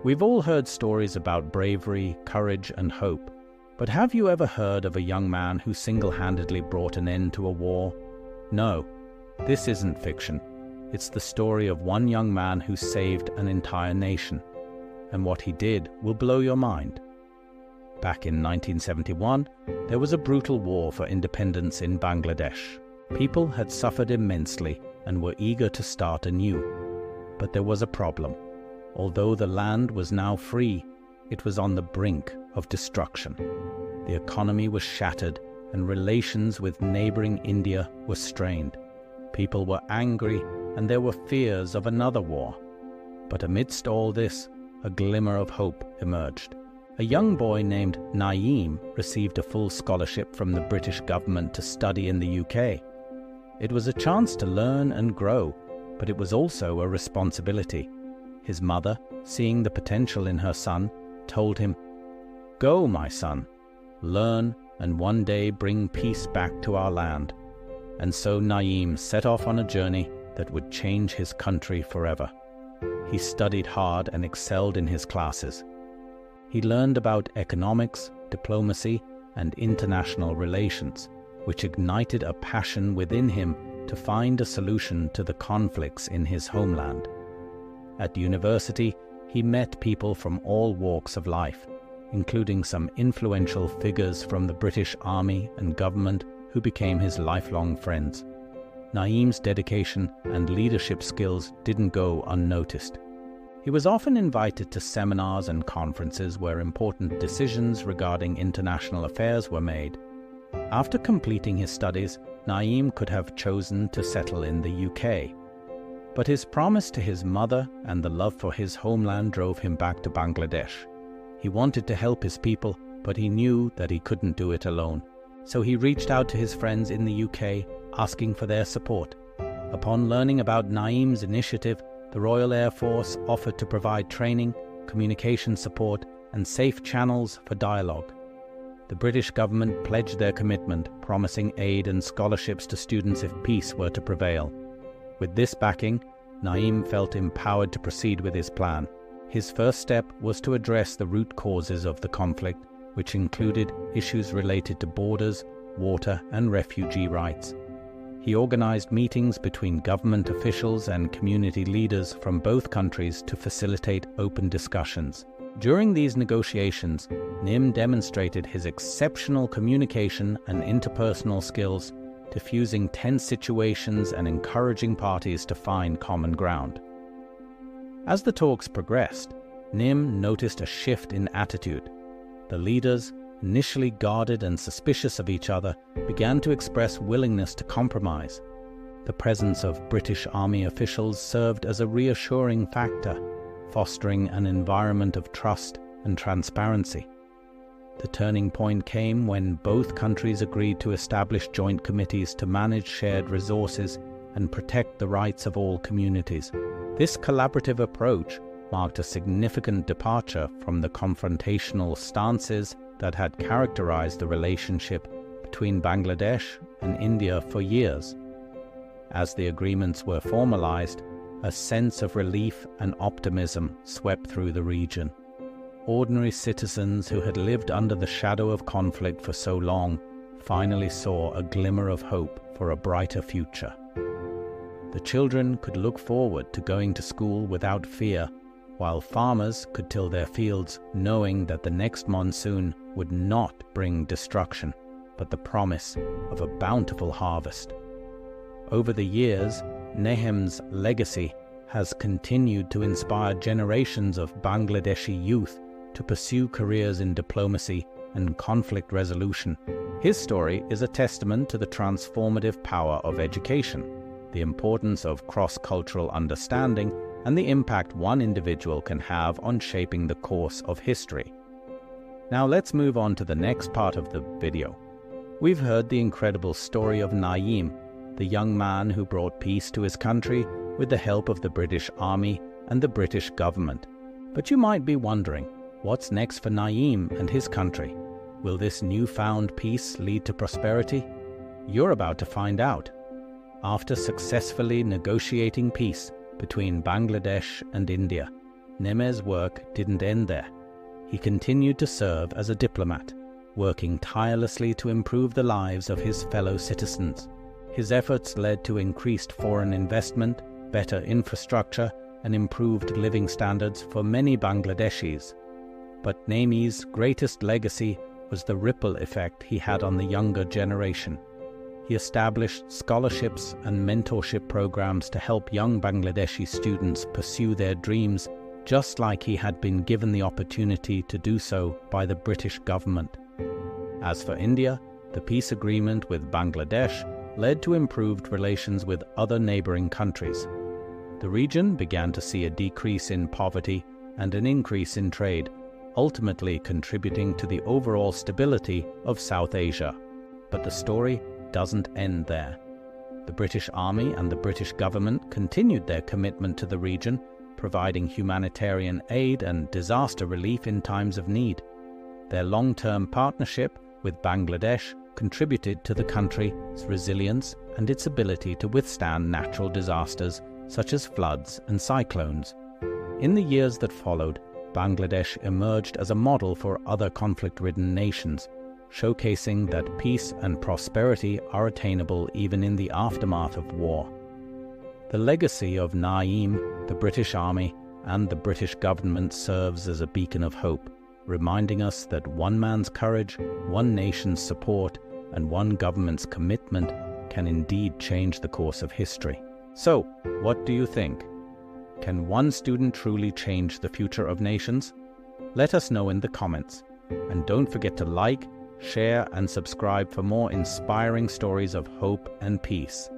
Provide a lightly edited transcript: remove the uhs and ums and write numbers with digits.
We've all heard stories about bravery, courage, and hope. But have you ever heard of a young man who single-handedly brought an end to a war? No, this isn't fiction. It's the story of one young man who saved an entire nation. And what he did will blow your mind. Back in 1971, there was a brutal war for independence in Bangladesh. People had suffered immensely and were eager to start anew. But there was a problem. Although the land was now free, it was on the brink of destruction. The economy was shattered and relations with neighboring India were strained. People were angry and there were fears of another war. But amidst all this, a glimmer of hope emerged. A young boy named Nayeem received a full scholarship from the British government to study in the UK. It was a chance to learn and grow, but it was also a responsibility. His mother, seeing the potential in her son, told him, "Go, my son, learn and one day bring peace back to our land." And so Nayeem set off on a journey that would change his country forever. He studied hard and excelled in his classes. He learned about economics, diplomacy, and international relations, which ignited a passion within him to find a solution to the conflicts in his homeland. At university, he met people from all walks of life, including some influential figures from the British Army and government who became his lifelong friends. Naeem's dedication and leadership skills didn't go unnoticed. He was often invited to seminars and conferences where important decisions regarding international affairs were made. After completing his studies, Nayeem could have chosen to settle in the UK. But his promise to his mother and the love for his homeland drove him back to Bangladesh. He wanted to help his people, but he knew that he couldn't do it alone. So he reached out to his friends in the UK, asking for their support. Upon learning about Naeem's initiative, the Royal Air Force offered to provide training, communication support, and safe channels for dialogue. The British government pledged their commitment, promising aid and scholarships to students if peace were to prevail. With this backing, Nayeem felt empowered to proceed with his plan. His first step was to address the root causes of the conflict, which included issues related to borders, water, and refugee rights. He organized meetings between government officials and community leaders from both countries to facilitate open discussions. During these negotiations, Neyeem demonstrated his exceptional communication and interpersonal skills, diffusing tense situations and encouraging parties to find common ground. As the talks progressed, Neyeem noticed a shift in attitude. The leaders, initially guarded and suspicious of each other, began to express willingness to compromise. The presence of British Army officials served as a reassuring factor, fostering an environment of trust and transparency. The turning point came when both countries agreed to establish joint committees to manage shared resources and protect the rights of all communities. This collaborative approach marked a significant departure from the confrontational stances that had characterized the relationship between Bangladesh and India for years. As the agreements were formalized, a sense of relief and optimism swept through the region. Ordinary citizens who had lived under the shadow of conflict for so long finally saw a glimmer of hope for a brighter future. The children could look forward to going to school without fear, while farmers could till their fields knowing that the next monsoon would not bring destruction, but the promise of a bountiful harvest. Over the years, Nayeem's legacy has continued to inspire generations of Bangladeshi youth to pursue careers in diplomacy and conflict resolution. His story is a testament to the transformative power of education, the importance of cross-cultural understanding, and the impact one individual can have on shaping the course of history. Now let's move on to the next part of the video. We've heard the incredible story of Nayeem, the young man who brought peace to his country with the help of the British Army and the British government. But you might be wondering, what's next for Nayeem and his country? Will this newfound peace lead to prosperity? You're about to find out. After successfully negotiating peace between Bangladesh and India, Neyeem's work didn't end there. He continued to serve as a diplomat, working tirelessly to improve the lives of his fellow citizens. His efforts led to increased foreign investment, better infrastructure, and improved living standards for many Bangladeshis. But Nayeem's greatest legacy was the ripple effect he had on the younger generation. He established scholarships and mentorship programs to help young Bangladeshi students pursue their dreams, just like he had been given the opportunity to do so by the British government. As for India, the peace agreement with Bangladesh led to improved relations with other neighboring countries. The region began to see a decrease in poverty and an increase in trade, ultimately contributing to the overall stability of South Asia. But the story doesn't end there. The British Army and the British government continued their commitment to the region, providing humanitarian aid and disaster relief in times of need. Their long-term partnership with Bangladesh contributed to the country's resilience and its ability to withstand natural disasters such as floods and cyclones. In the years that followed, Bangladesh emerged as a model for other conflict-ridden nations, showcasing that peace and prosperity are attainable even in the aftermath of war. The legacy of Nayeem, the British Army, and the British government serves as a beacon of hope, reminding us that one man's courage, one nation's support, and one government's commitment can indeed change the course of history. So, what do you think? Can one student truly change the future of nations? Let us know in the comments. And don't forget to like, share, and subscribe for more inspiring stories of hope and peace.